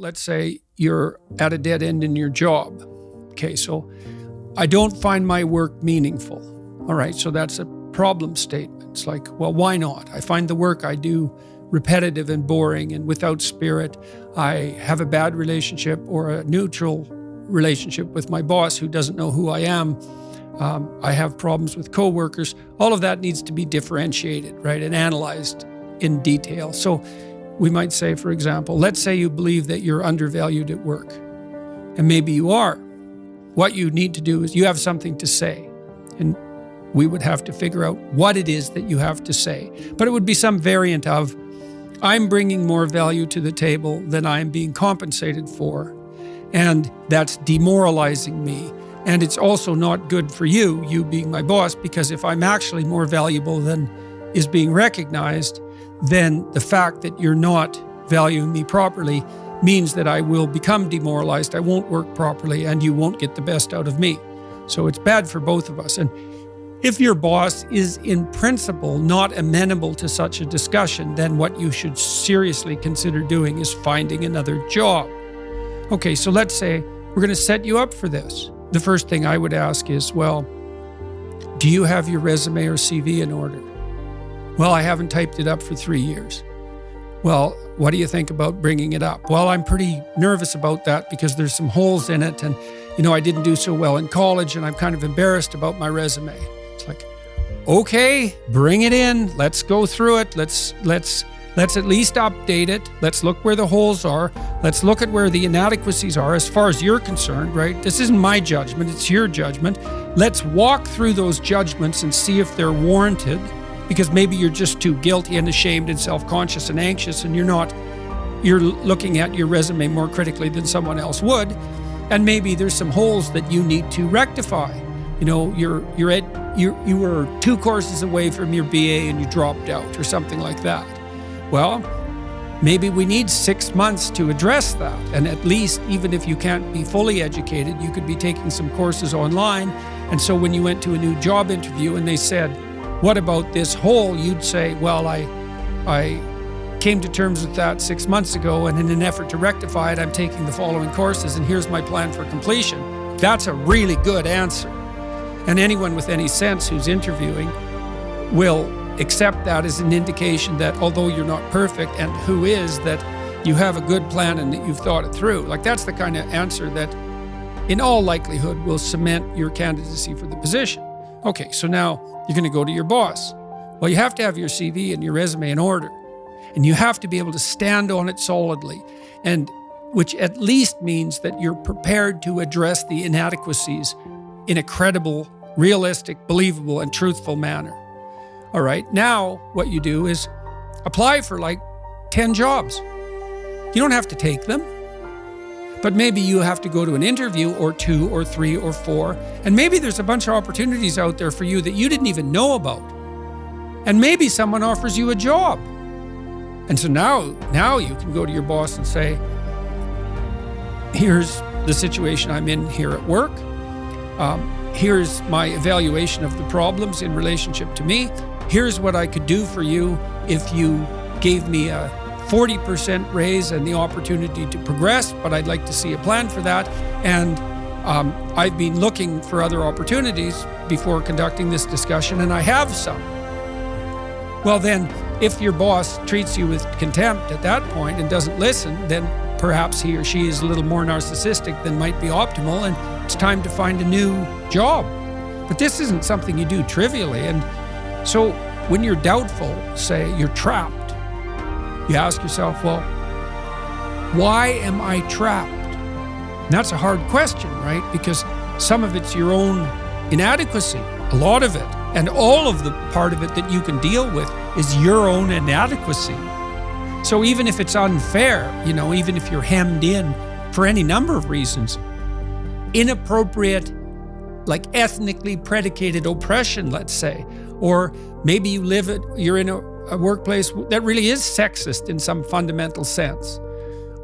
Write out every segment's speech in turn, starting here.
let's say you're at a dead end in your job. Okay, so I don't find my work meaningful. All right, so that's a problem statement. It's like, well, why not? I find the work I do repetitive and boring and without spirit. I have a bad relationship or a neutral relationship with my boss who doesn't know who I am. I have problems with coworkers. All of that needs to be differentiated, right, and analyzed in detail. So we might say, for example, let's say you believe that you're undervalued at work, and maybe you are. What you need to do is you have something to say, and we would have to figure out what it is that you have to say. But it would be some variant of, I'm bringing more value to the table than I'm being compensated for, and that's demoralizing me. And it's also not good for you being my boss, because if I'm actually more valuable than is being recognized, then the fact that you're not valuing me properly means that I will become demoralized, I won't work properly, and you won't get the best out of me. So it's bad for both of us. And if your boss is in principle not amenable to such a discussion, then what you should seriously consider doing is finding another job. Okay, so let's say we're going to set you up for this. The first thing I would ask is, well, do you have your resume or CV in order? Well, I haven't typed it up for 3 years. Well, what do you think about bringing it up? Well, I'm pretty nervous about that because there's some holes in it, and I didn't do so well in college, and I'm kind of embarrassed about my resume. It's like, okay, bring it in. Let's go through it. Let's at least update it. Let's look where the holes are. Let's look at where the inadequacies are as far as you're concerned, right? This isn't my judgment, it's your judgment. Let's walk through those judgments and see if they're warranted, because maybe you're just too guilty and ashamed and self-conscious and anxious, and you're looking at your resume more critically than someone else would. And maybe there's some holes that you need to rectify. You were 2 courses away from your BA and you dropped out or something like that. Well, maybe we need 6 months to address that. And at least, even if you can't be fully educated, you could be taking some courses online. And so when you went to a new job interview and they said, what about this hole? You'd say, well, I came to terms with that 6 months ago, and in an effort to rectify it, I'm taking the following courses, and here's my plan for completion. That's a really good answer. And anyone with any sense who's interviewing will accept that as an indication that although you're not perfect, and who is, that you have a good plan and that you've thought it through. Like, that's the kind of answer that in all likelihood will cement your candidacy for the position. Okay, so now you're going to go to your boss. Well, you have to have your CV and your resume in order, and you have to be able to stand on it solidly, and which at least means that you're prepared to address the inadequacies in a credible, realistic, believable, and truthful manner. All right, now what you do is apply for like 10 jobs. You don't have to take them, but maybe you have to go to an interview or 2 or 3 or 4, and maybe there's a bunch of opportunities out there for you that you didn't even know about. And maybe someone offers you a job. And so now you can go to your boss and say, here's the situation I'm in here at work. Here's my evaluation of the problems in relationship to me. Here's what I could do for you if you gave me a 40% raise and the opportunity to progress, but I'd like to see a plan for that. And I've been looking for other opportunities before conducting this discussion, and I have some. Well, then, if your boss treats you with contempt at that point and doesn't listen, then perhaps he or she is a little more narcissistic than might be optimal, and it's time to find a new job. But this isn't something you do trivially. And so when you're doubtful, say you're trapped, you ask yourself, well, why am I trapped? And that's a hard question, right? Because some of it's your own inadequacy, a lot of it. And all of the part of it that you can deal with is your own inadequacy. So even if it's unfair, even if you're hemmed in for any number of reasons, inappropriate, like ethnically predicated oppression, let's say, or maybe you're in a workplace that really is sexist in some fundamental sense.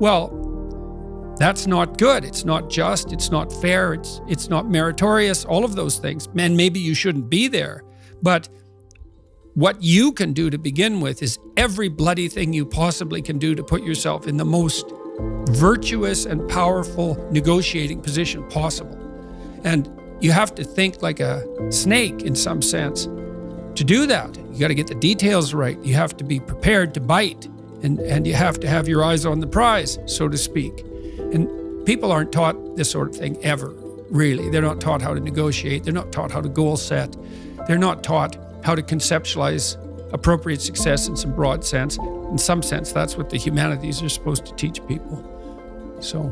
Well, that's not good. It's not just, it's not fair, it's not meritorious, all of those things. And maybe you shouldn't be there. But what you can do to begin with is every bloody thing you possibly can do to put yourself in the most virtuous and powerful negotiating position possible. And you have to think like a snake in some sense. To do that, you got to get the details right. You have to be prepared to bite, and you have to have your eyes on the prize, so to speak. And people aren't taught this sort of thing ever, really. They're not taught how to negotiate. They're not taught how to goal set. They're not taught how to conceptualize appropriate success in some broad sense. In some sense, that's what the humanities are supposed to teach people. So